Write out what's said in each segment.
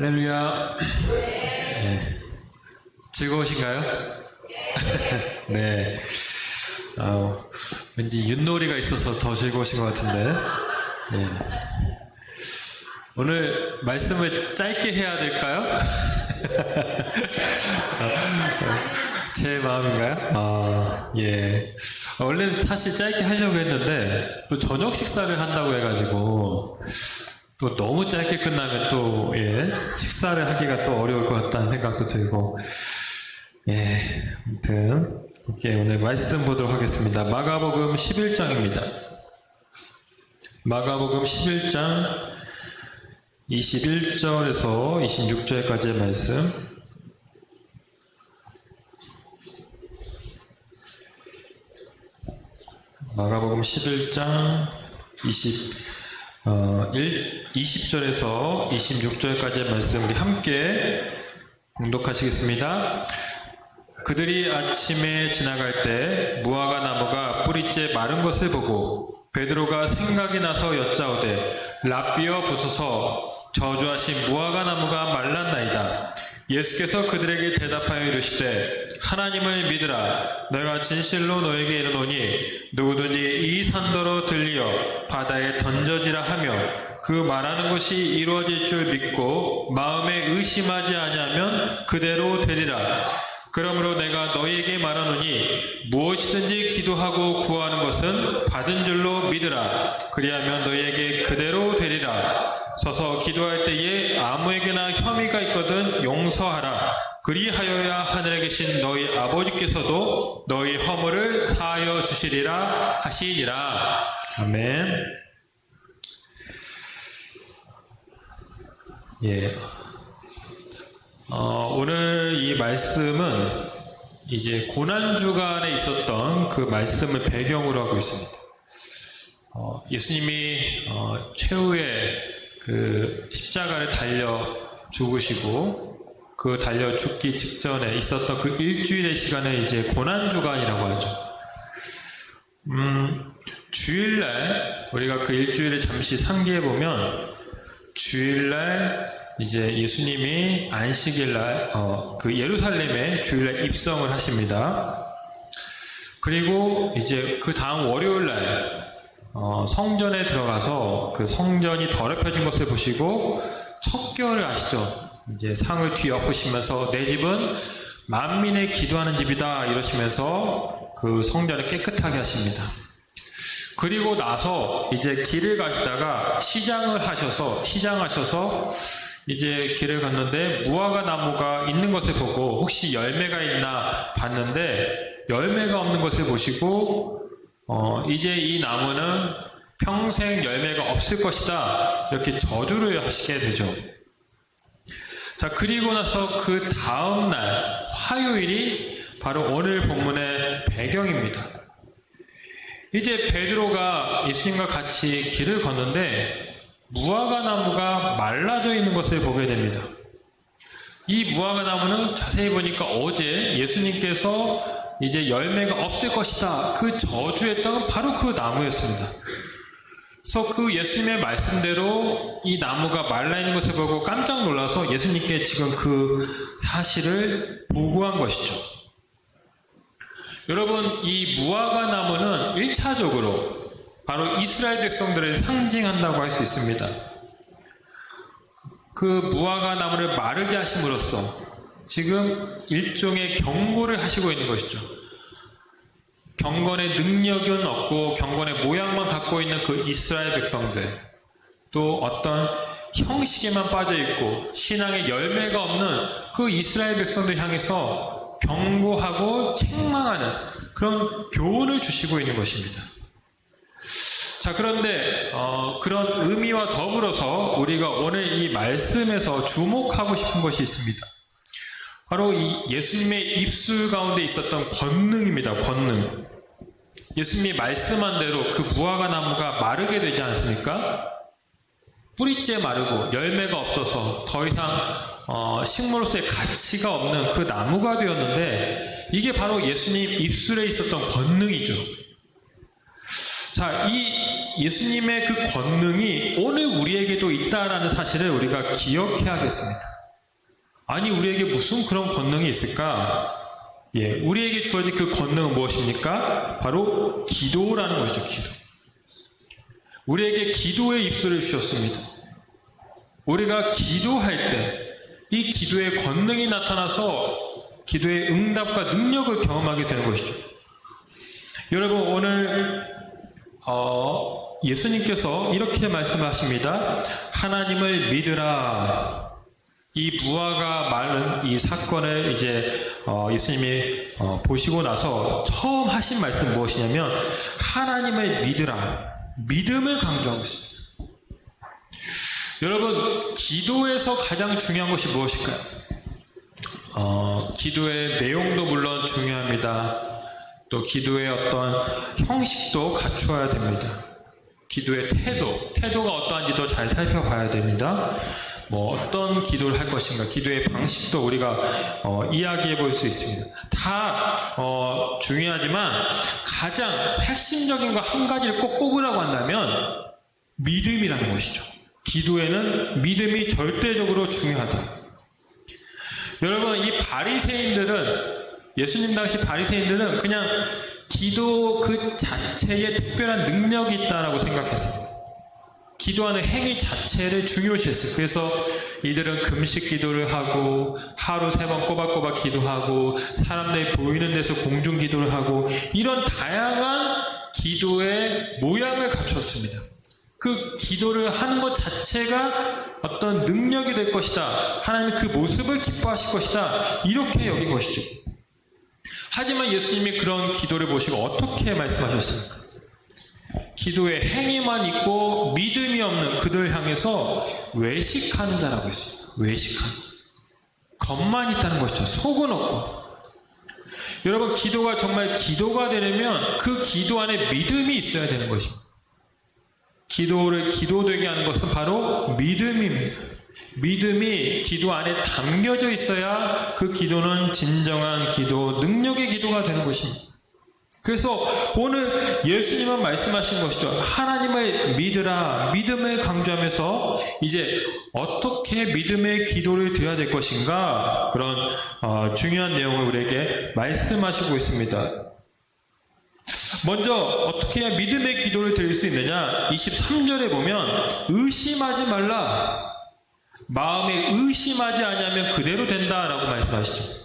할렐루야. 네. 즐거우신가요? 네. 왠지 윷놀이가 있어서 더 즐거우신 것 같은데. 네. 오늘 말씀을 짧게 해야 될까요? 제 마음인가요? 예. 원래는 사실 짧게 하려고 했는데, 또 저녁 식사를 한다고 해가지고, 또 너무 짧게 끝나면 또, 예, 식사를 하기가 또 어려울 것 같다는 생각도 들고, 예, 아무튼, 이렇게 오늘 말씀 보도록 하겠습니다. 마가복음 11장입니다. 마가복음 11장 21절에서 26절까지의 말씀. 마가복음 11장 20절에서 26절까지의 말씀 우리 함께 공독하시겠습니다. 그들이 아침에 지나갈 때 무화과 나무가 뿌리째 마른 것을 보고 베드로가 생각이 나서 여짜오되 랍비여 보소서 저주하신 무화과 나무가 말랐나이다. 예수께서 그들에게 대답하여 이르시되 하나님을 믿으라. 내가 진실로 너에게 이르노니 누구든지 이 산더러 들리어 바다에 던져지라 하며 그 말하는 것이 이루어질 줄 믿고 마음에 의심하지 아니하면 그대로 되리라. 그러므로 내가 너희에게 말하노니 무엇이든지 기도하고 구하는 것은 받은 줄로 믿으라. 그리하면 너희에게 그대로 되리라. 서서 기도할 때에 아무에게나 혐의가 있거든 용서하라. 그리하여야 하늘에 계신 너희 아버지께서도 너희 허물을 사하여 주시리라 하시니라. 아멘. 예. 오늘 이 말씀은 이제 고난주간에 있었던 그 말씀을 배경으로 하고 있습니다. 예수님이 최후의 그 십자가를 달려 죽으시고 그 달려 죽기 직전에 있었던 그 일주일의 시간을 이제 고난주간이라고 하죠. 주일날 우리가 그 일주일을 잠시 상기해 보면 주일날 이제 예수님이 안식일날 그 예루살렘에 주일날 입성을 하십니다. 그리고 이제 그 다음 월요일날 성전에 들어가서 그 성전이 더럽혀진 것을 보시고 척결을 하시죠. 이제 상을 뒤엎으시면서 내 집은 만민의 기도하는 집이다 이러시면서 그 성전을 깨끗하게 하십니다. 그리고 나서 이제 길을 가시다가 시장하셔서 이제 길을 갔는데 무화과 나무가 있는 것을 보고 혹시 열매가 있나 봤는데 열매가 없는 것을 보시고 이제 이 나무는 평생 열매가 없을 것이다 이렇게 저주를 하시게 되죠. 자, 그리고 나서 그 다음날 화요일이 바로 오늘 본문의 배경입니다. 이제 베드로가 예수님과 같이 길을 걷는데 무화과 나무가 말라져 있는 것을 보게 됩니다. 이 무화과 나무는 자세히 보니까 어제 예수님께서 이제 열매가 없을 것이다 그 저주했던 바로 그 나무였습니다. 그래서 그 예수님의 말씀대로 이 나무가 말라있는 것을 보고 깜짝 놀라서 예수님께 지금 그 사실을 보고한 것이죠. 여러분, 이 무화과 나무는 1차적으로 바로 이스라엘 백성들을 상징한다고 할 수 있습니다. 그 무화과 나무를 마르게 하심으로써 지금 일종의 경고를 하시고 있는 것이죠. 경건의 능력은 없고 경건의 모양만 갖고 있는 그 이스라엘 백성들, 또 어떤 형식에만 빠져있고 신앙의 열매가 없는 그 이스라엘 백성들 향해서 경고하고 책망하는 그런 교훈을 주시고 있는 것입니다. 자, 그런데 그런 의미와 더불어서 우리가 오늘 이 말씀에서 주목하고 싶은 것이 있습니다. 바로 이 예수님의 입술 가운데 있었던 권능입니다. 권능. 예수님이 말씀한 대로 그 무화과 나무가 마르게 되지 않습니까? 뿌리째 마르고 열매가 없어서 더 이상 식물로서의 가치가 없는 그 나무가 되었는데 이게 바로 예수님 입술에 있었던 권능이죠. 자, 이 예수님의 그 권능이 오늘 우리에게도 있다라는 사실을 우리가 기억해야겠습니다. 아니, 우리에게 무슨 그런 권능이 있을까? 예, 우리에게 주어진 그 권능은 무엇입니까? 바로 기도라는 것이죠, 기도. 우리에게 기도의 입술을 주셨습니다. 우리가 기도할 때 이 기도의 권능이 나타나서 기도의 응답과 능력을 경험하게 되는 것이죠. 여러분, 오늘 예수님께서 이렇게 말씀하십니다. 하나님을 믿으라. 이 무화과 마른 이 사건을 이제 예수님이 보시고 나서 처음 하신 말씀 무엇이냐면 하나님을 믿으라. 믿음을 강조하고 있습니다. 여러분, 기도에서 가장 중요한 것이 무엇일까요? 기도의 내용도 물론 중요합니다. 또 기도의 어떤 형식도 갖추어야 됩니다. 기도의 태도가 어떠한지도 잘 살펴봐야 됩니다. 뭐 어떤 기도를 할 것인가, 기도의 방식도 우리가 이야기해 볼 수 있습니다. 다 중요하지만 가장 핵심적인 거 한 가지를 꼭 꼽으라고 한다면 믿음이라는 것이죠. 기도에는 믿음이 절대적으로 중요하다. 여러분, 이 바리새인들은, 예수님 당시 바리새인들은 그냥 기도 그 자체에 특별한 능력이 있다라고 생각했어요. 기도하는 행위 자체를 중요시했어요. 그래서 이들은 금식 기도를 하고 하루 3번 꼬박꼬박 기도하고 사람들이 보이는 데서 공중 기도를 하고 이런 다양한 기도의 모양을 갖추었습니다. 그 기도를 하는 것 자체가 어떤 능력이 될 것이다. 하나님이 그 모습을 기뻐하실 것이다. 이렇게 여긴 것이죠. 하지만 예수님이 그런 기도를 보시고 어떻게 말씀하셨습니까? 기도의 행위만 있고 믿음이 없는 그들 향해서 외식하는 자라고 했어요. 외식하는 자. 겉만 있다는 것이죠. 속은 없고. 여러분, 기도가 정말 기도가 되려면 그 기도 안에 믿음이 있어야 되는 것입니다. 기도를 기도되게 하는 것은 바로 믿음입니다. 믿음이 기도 안에 담겨져 있어야 그 기도는 진정한 기도, 능력의 기도가 되는 것입니다. 그래서 오늘 예수님은 말씀하신 것이죠. 하나님을 믿으라. 믿음을 강조하면서 이제 어떻게 믿음의 기도를 드려야 될 것인가, 그런 중요한 내용을 우리에게 말씀하시고 있습니다. 먼저 어떻게 해야 믿음의 기도를 드릴 수 있느냐? 23절에 보면 의심하지 말라. 마음에 의심하지 않으면 그대로 된다라고 말씀하시죠.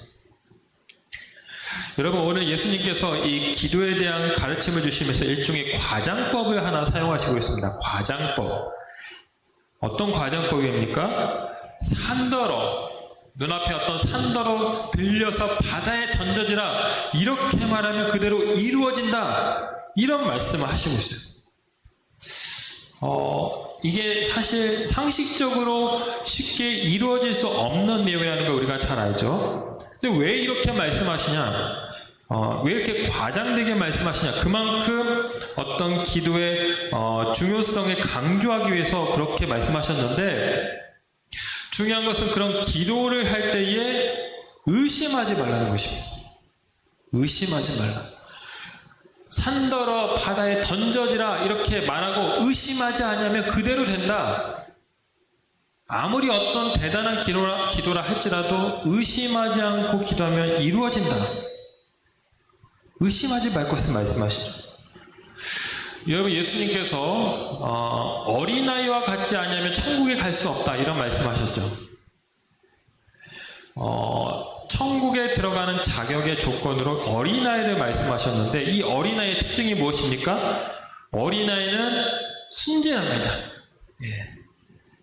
여러분, 오늘 예수님께서 이 기도에 대한 가르침을 주시면서 일종의 과장법을 하나 사용하시고 있습니다. 과장법. 어떤 과장법입니까? 산더러, 눈앞에 어떤 산더러 들려서 바다에 던져지라, 이렇게 말하면 그대로 이루어진다, 이런 말씀을 하시고 있어요. 이게 사실 상식적으로 쉽게 이루어질 수 없는 내용이라는 걸 우리가 잘 알죠. 근데 왜 이렇게 말씀하시냐? 왜 이렇게 과장되게 말씀하시냐? 그만큼 어떤 기도의 중요성을 강조하기 위해서 그렇게 말씀하셨는데, 중요한 것은 그런 기도를 할 때에 의심하지 말라는 것입니다. 의심하지 말라. 산더러 바다에 던져지라 이렇게 말하고 의심하지 않으면 그대로 된다. 아무리 어떤 대단한 기도라 할지라도 의심하지 않고 기도하면 이루어진다. 의심하지 말 것을 말씀하시죠. 여러분, 예수님께서 어린아이와 같지 않으면 천국에 갈 수 없다, 이런 말씀하셨죠. 천국에 들어가는 자격의 조건으로 어린아이를 말씀하셨는데, 이 어린아이의 특징이 무엇입니까? 어린아이는 순진합니다. 예.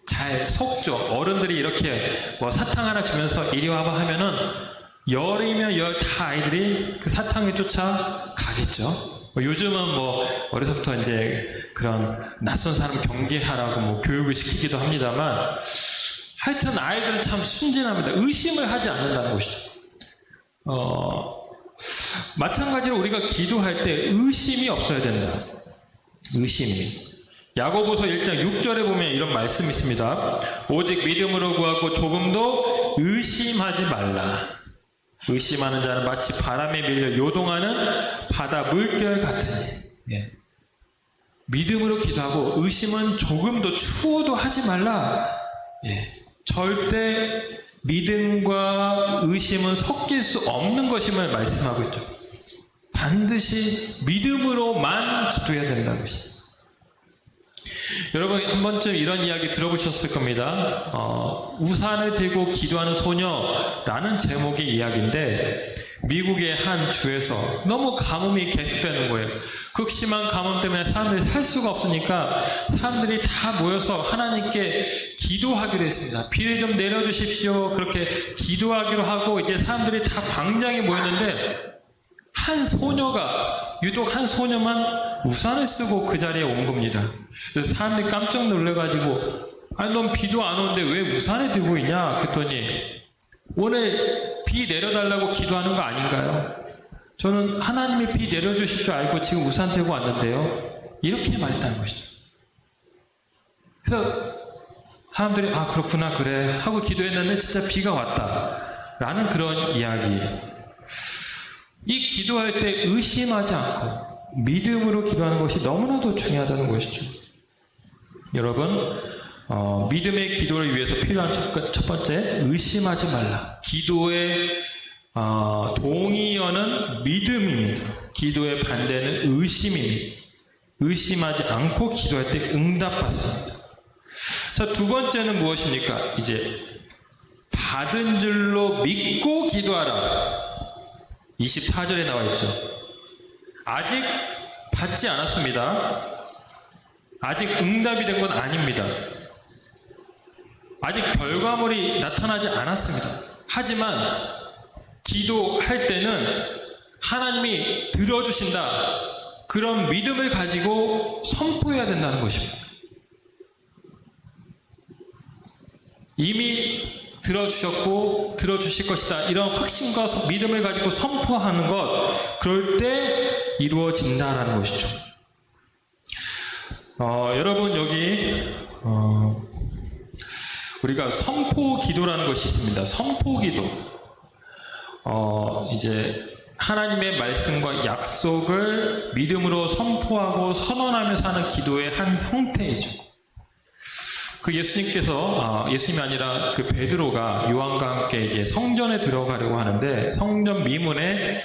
잘 속죠. 어른들이 이렇게 뭐 사탕 하나 주면서 이리 와봐 하면은 열이면 열 다 아이들이 그 사탕을 쫓아 가겠죠. 요즘은 뭐 어려서부터 이제 그런 낯선 사람 경계하라고 뭐 교육을 시키기도 합니다만, 하여튼 아이들은 참 순진합니다. 의심을 하지 않는다는 것이죠. 마찬가지로 우리가 기도할 때 의심이 없어야 된다. 의심이. 야고보서 1장 6절에 보면 이런 말씀이 있습니다. 오직 믿음으로 구하고 조금도 의심하지 말라. 의심하는 자는 마치 바람에 밀려 요동하는 바다 물결 같으니. 예. 믿음으로 기도하고 의심은 조금도 추호도 하지 말라. 예. 절대 믿음과 의심은 섞일 수 없는 것임을 말씀하고 있죠. 반드시 믿음으로만 기도해야 된다는 것이. 여러분 한 번쯤 이런 이야기 들어보셨을 겁니다. 우산을 들고 기도하는 소녀라는 제목의 이야기인데 미국의 한 주에서 너무 가뭄이 계속되는 거예요. 극심한 가뭄 때문에 사람들이 살 수가 없으니까 사람들이 다 모여서 하나님께 기도하기로 했습니다. 비를 좀 내려주십시오. 그렇게 기도하기로 하고 이제 사람들이 다 광장에 모였는데 유독 한 소녀만 우산을 쓰고 그 자리에 온 겁니다. 그래서 사람들이 깜짝 놀래가지고 아니 넌 비도 안 오는데 왜 우산을 들고 있냐? 그랬더니 오늘 비 내려달라고 기도하는 거 아닌가요? 저는 하나님이 비 내려주실 줄 알고 지금 우산 들고 왔는데요. 이렇게 말했다는 것이죠. 그래서 사람들이 아 그렇구나 그래 하고 기도했는데 진짜 비가 왔다 라는 그런 이야기. 이 기도할 때 의심하지 않고 믿음으로 기도하는 것이 너무나도 중요하다는 것이죠. 여러분 믿음의 기도를 위해서 필요한 첫 번째 의심하지 말라. 기도의 동의어는 믿음입니다. 기도의 반대는 의심입니다. 의심하지 않고 기도할 때 응답받습니다. 자, 두 번째는 무엇입니까? 이제 받은 줄로 믿고 기도하라. 24절에 나와 있죠. 아직 받지 않았습니다. 아직 응답이 된 건 아닙니다. 아직 결과물이 나타나지 않았습니다. 하지만 기도할 때는 하나님이 들어주신다. 그런 믿음을 가지고 선포해야 된다는 것입니다. 이미 들어주셨고 들어주실 것이다. 이런 확신과 믿음을 가지고 선포하는 것, 그럴 때 이루어진다라는 것이죠. 여러분 여기 우리가 선포 기도라는 것이 있습니다. 선포 기도. 이제 하나님의 말씀과 약속을 믿음으로 선포하고 선언하면서 하는 기도의 한 형태이죠. 그 예수님이 아니라 그 베드로가 요한과 함께 이제 성전에 들어가려고 하는데 성전 미문에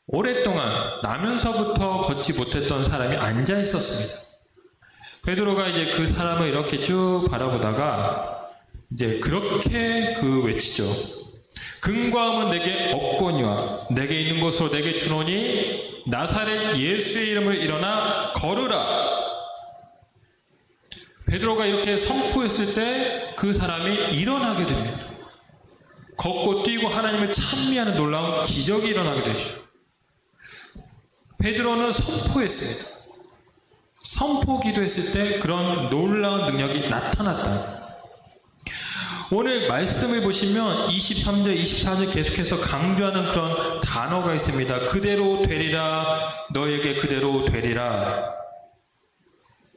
오랫동안 나면서부터 걷지 못했던 사람이 앉아 있었습니다. 베드로가 이제 그 사람을 이렇게 쭉 바라보다가 이제 그렇게 외치죠. 금과 금은 내게 없거니와 내게 있는 것으로 내게 주노니 나사렛 예수의 이름을 일어나 걸으라. 베드로가 이렇게 선포했을 때 그 사람이 일어나게 됩니다. 걷고 뛰고 하나님을 찬미하는 놀라운 기적이 일어나게 되죠. 베드로는 선포했습니다. 선포 기도했을 때 그런 놀라운 능력이 나타났다. 오늘 말씀을 보시면 23절, 24절 계속해서 강조하는 그런 단어가 있습니다. 그대로 되리라, 너에게 그대로 되리라.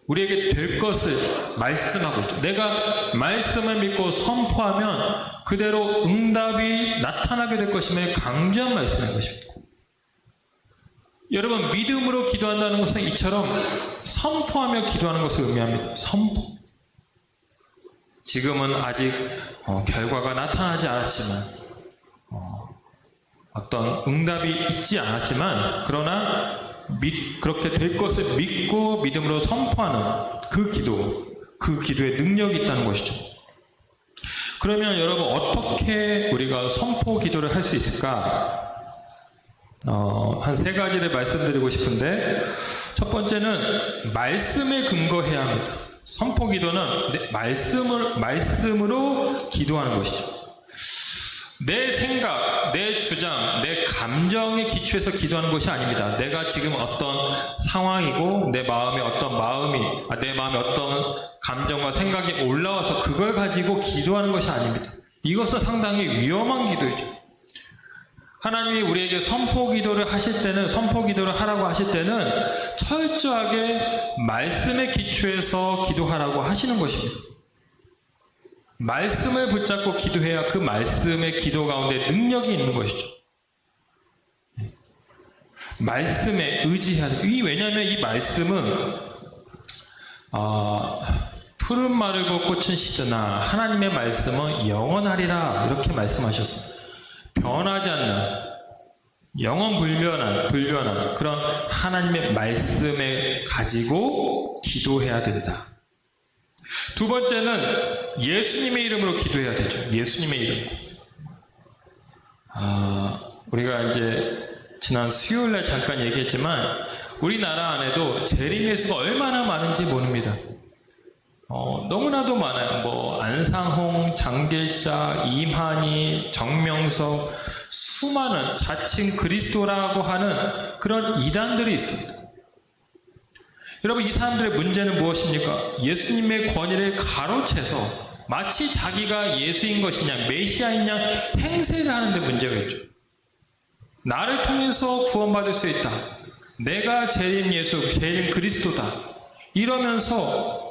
우리에게 될 것을 말씀하고 있죠. 내가 말씀을 믿고 선포하면 그대로 응답이 나타나게 될 것임을 강조한 말씀인 것입니다. 여러분, 믿음으로 기도한다는 것은 이처럼 선포하며 기도하는 것을 의미합니다. 선포. 지금은 아직 결과가 나타나지 않았지만 어떤 응답이 있지 않았지만 그러나 그렇게 될 것을 믿고 믿음으로 선포하는 그 기도의 능력이 있다는 것이죠. 그러면 여러분 어떻게 우리가 선포 기도를 할 수 있을까? 한 세 가지를 말씀드리고 싶은데 첫 번째는 말씀에 근거해야 합니다. 선포 기도는 말씀으로 기도하는 것이죠. 내 생각, 내 주장, 내 감정에 기초해서 기도하는 것이 아닙니다. 내가 지금 어떤 상황이고 내 마음에 어떤 감정과 생각이 올라와서 그걸 가지고 기도하는 것이 아닙니다. 이것은 상당히 위험한 기도이죠. 하나님이 우리에게 선포 기도를 하라고 하실 때는 철저하게 말씀에 기초해서 기도하라고 하시는 것입니다. 말씀을 붙잡고 기도해야 그 말씀의 기도 가운데 능력이 있는 것이죠. 말씀에 의지해야 돼요. 왜냐하면 이 말씀은 풀은 마르고 꽃은 시드나 하나님의 말씀은 영원하리라 이렇게 말씀하셨습니다. 변하지 않는 영원 불변한 그런 하나님의 말씀을 가지고 기도해야 된다. 두 번째는 예수님의 이름으로 기도해야 되죠. 예수님의 이름. 우리가 이제 지난 수요일날 잠깐 얘기했지만 우리나라 안에도 재림예수가 얼마나 많은지 모릅니다. 너무나도 많아요. 뭐 안상홍, 장길자, 이만희, 정명석, 수많은 자칭 그리스도라고 하는 그런 이단들이 있습니다. 여러분, 이 사람들의 문제는 무엇입니까? 예수님의 권위를 가로채서 마치 자기가 예수인 것이냐, 메시아이냐 행세를 하는데 문제가 있죠. 나를 통해서 구원받을 수 있다. 내가 재림 예수, 재림 그리스도다. 이러면서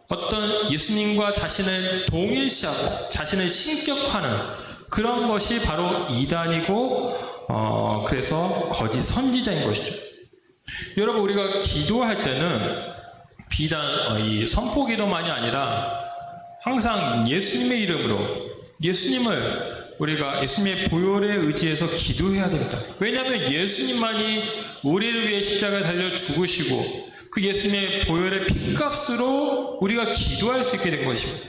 어떤 예수님과 자신을 동일시하고 자신을 신격화하는 그런 것이 바로 이단이고 그래서 거짓 선지자인 것이죠. 여러분, 우리가 기도할 때는 비단 이 선포기도만이 아니라 항상 예수님의 이름으로 우리가 예수님의 보혈에 의지해서 기도해야 됩니다. 왜냐하면 예수님만이 우리를 위해 십자가에 달려 죽으시고 그 예수님의 보혈의 핏값으로 우리가 기도할 수 있게 된 것입니다.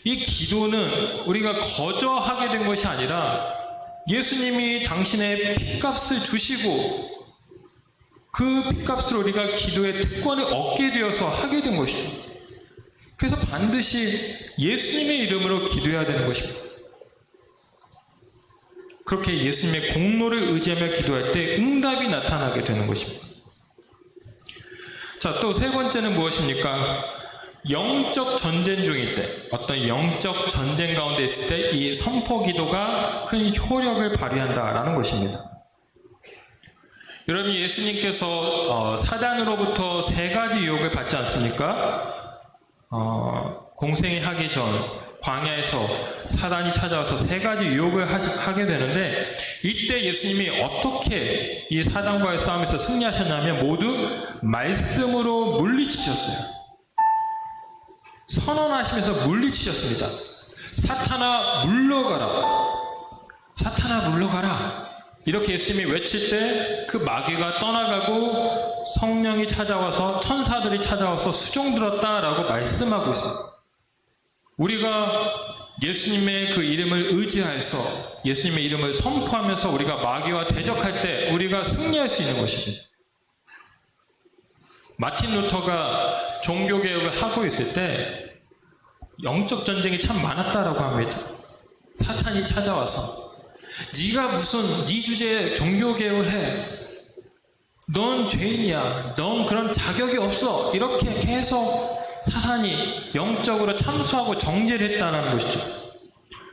이 기도는 우리가 거저하게 된 것이 아니라 예수님이 당신의 핏값을 주시고 그 핏값으로 우리가 기도의 특권을 얻게 되어서 하게 된 것이죠. 그래서 반드시 예수님의 이름으로 기도해야 되는 것입니다. 그렇게 예수님의 공로를 의지하며 기도할 때 응답이 나타나게 되는 것입니다. 자, 또 세 번째는 무엇입니까? 영적 전쟁 중일 때, 어떤 영적 전쟁 가운데 있을 때 이 선포 기도가 큰 효력을 발휘한다라는 것입니다. 여러분, 예수님께서 사단으로부터 세 가지 유혹을 받지 않습니까? 공생이 하기 전 광야에서 사단이 찾아와서 세 가지 유혹을 하게 되는데, 이때 예수님이 어떻게 이 사단과의 싸움에서 승리하셨냐면 모두 말씀으로 물리치셨어요. 선언하시면서 물리치셨습니다. 사탄아 물러가라. 사탄아 물러가라. 이렇게 예수님이 외칠 때 그 마귀가 떠나가고 성령이 찾아와서 천사들이 찾아와서 수종들었다라고 말씀하고 있습니다. 우리가 예수님의 그 이름을 의지해서 예수님의 이름을 선포하면서 우리가 마귀와 대적할 때 우리가 승리할 수 있는 것입니다. 마틴 루터가 종교개혁을 하고 있을 때 영적 전쟁이 참 많았다라고 합니다. 사탄이 찾아와서 네가 무슨 네 주제에 종교개혁을 해. 넌 죄인이야. 넌 그런 자격이 없어. 이렇게 계속 사탄이 영적으로 참수하고 정죄를 했다는 것이죠.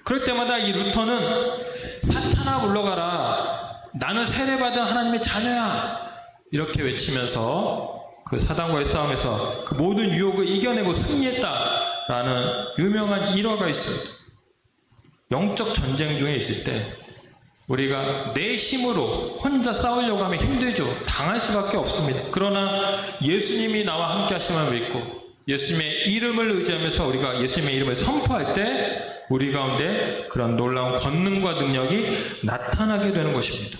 그럴 때마다 이 루터는 사탄아 물러가라. 나는 세례받은 하나님의 자녀야. 이렇게 외치면서 그 사단과의 싸움에서 그 모든 유혹을 이겨내고 승리했다라는 유명한 일화가 있습니다. 영적 전쟁 중에 있을 때 우리가 내 힘으로 혼자 싸우려고 하면 힘들죠. 당할 수밖에 없습니다. 그러나 예수님이 나와 함께 하심을 믿고 예수님의 이름을 의지하면서 우리가 예수님의 이름을 선포할 때 우리 가운데 그런 놀라운 권능과 능력이 나타나게 되는 것입니다.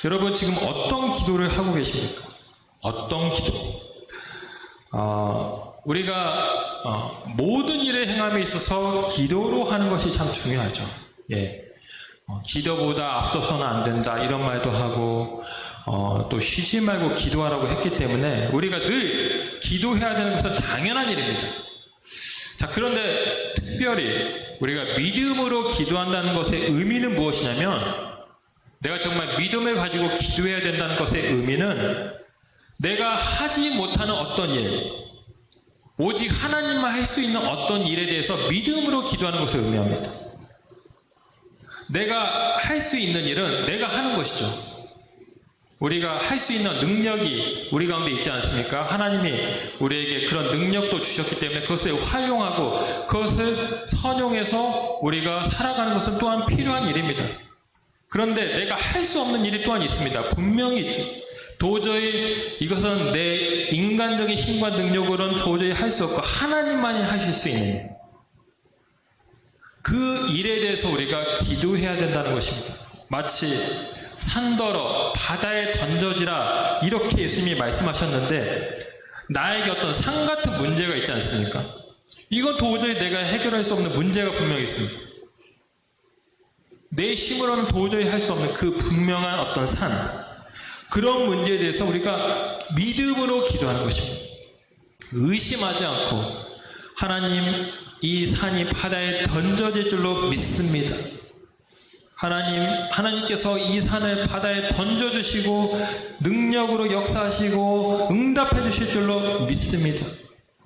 여러분, 지금 어떤 기도를 하고 계십니까? 어떤 기도? 우리가 모든 일을 행함에 있어서 기도로 하는 것이 참 중요하죠. 예, 기도보다 앞서서는 안 된다 이런 말도 하고 또 쉬지 말고 기도하라고 했기 때문에 우리가 늘 기도해야 되는 것은 당연한 일입니다. 자, 그런데 특별히 우리가 믿음으로 기도한다는 것의 의미는 무엇이냐면 내가 정말 믿음을 가지고 기도해야 된다는 것의 의미는 내가 하지 못하는 어떤 일, 오직 하나님만 할 수 있는 어떤 일에 대해서 믿음으로 기도하는 것을 의미합니다. 내가 할 수 있는 일은 내가 하는 것이죠. 우리가 할 수 있는 능력이 우리 가운데 있지 않습니까? 하나님이 우리에게 그런 능력도 주셨기 때문에 그것을 활용하고 그것을 선용해서 우리가 살아가는 것은 또한 필요한 일입니다. 그런데 내가 할 수 없는 일이 또한 있습니다. 분명히 있죠. 도저히 이것은 내 인간적인 힘과 능력으로는 도저히 할 수 없고 하나님만이 하실 수 있는 그 일에 대해서 우리가 기도해야 된다는 것입니다. 마치 산더러 바다에 던져지라 이렇게 예수님이 말씀하셨는데 나에게 어떤 산 같은 문제가 있지 않습니까? 이건 도저히 내가 해결할 수 없는 문제가 분명히 있습니다. 내 힘으로는 도저히 할 수 없는 그 분명한 어떤 산, 그런 문제에 대해서 우리가 믿음으로 기도하는 것입니다. 의심하지 않고 하나님, 이 산이 바다에 던져질 줄로 믿습니다. 하나님께서 이 산을 바다에 던져주시고 능력으로 역사하시고 응답해 주실 줄로 믿습니다.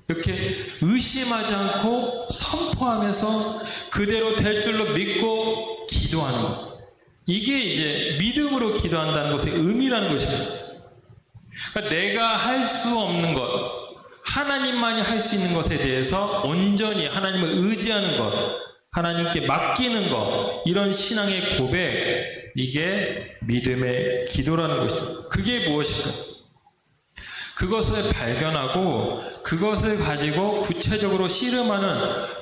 이렇게 의심하지 않고 선포하면서 그대로 될 줄로 믿고 기도하는 것. 이게 이제 믿음으로 기도한다는 것의 의미라는 것입니다. 그러니까 내가 할 수 없는 것, 하나님만이 할 수 있는 것에 대해서 온전히 하나님을 의지하는 것, 하나님께 맡기는 것, 이런 신앙의 고백, 이게 믿음의 기도라는 것이죠. 그게 무엇일까? 그것을 발견하고 그것을 가지고 구체적으로 씨름하는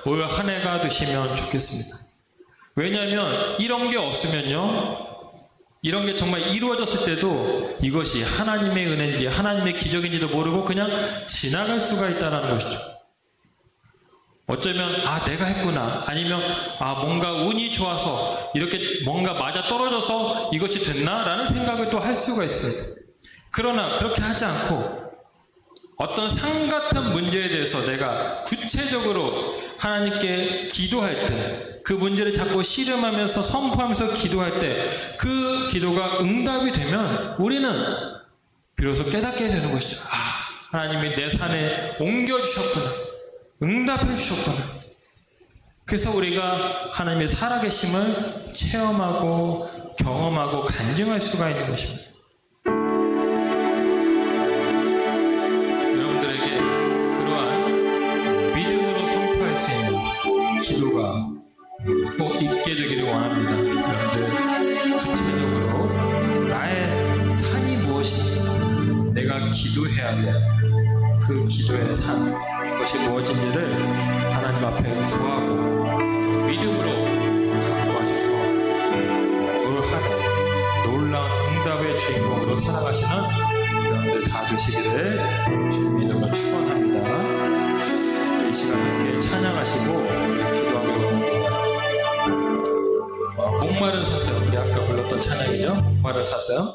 올 한 해가 되시면 좋겠습니다. 왜냐하면 이런 게 없으면요, 이런 게 정말 이루어졌을 때도 이것이 하나님의 은혜인지 하나님의 기적인지도 모르고 그냥 지나갈 수가 있다는 것이죠. 어쩌면 내가 했구나, 아니면 뭔가 운이 좋아서 이렇게 뭔가 맞아 떨어져서 이것이 됐나? 라는 생각을 또 할 수가 있습니다. 그러나 그렇게 하지 않고 어떤 산 같은 문제에 대해서 내가 구체적으로 하나님께 기도할 때, 그 문제를 자꾸 씨름하면서 선포하면서 기도할 때 그 기도가 응답이 되면 우리는 비로소 깨닫게 되는 것이죠. 하나님이 내 산에 옮겨주셨구나, 응답해 주셨구나. 그래서 우리가 하나님의 살아계심을 체험하고 경험하고 간증할 수가 있는 것입니다. 여러분들에게 그러한 믿음으로 선포할 수 있는 기도가 꼭 있게 되기를 원합니다. 여러분들 구체적으로 나의 산이 무엇인지, 내가 기도해야 될 그 기도의 산, 그것이 무엇인지를 하나님 앞에 구하고 믿음으로 감동하셔서 올 한 해 놀라운 응답의 주인공으로 살아가시는 여러분들 다 되시기를 주님의 이름으로 축원합니다. 이 시간 함께 찬양하시고 기도하기 원합니다. 목마른 사슴, 우리 아까 불렀던 찬양이죠. 목마른 사슴.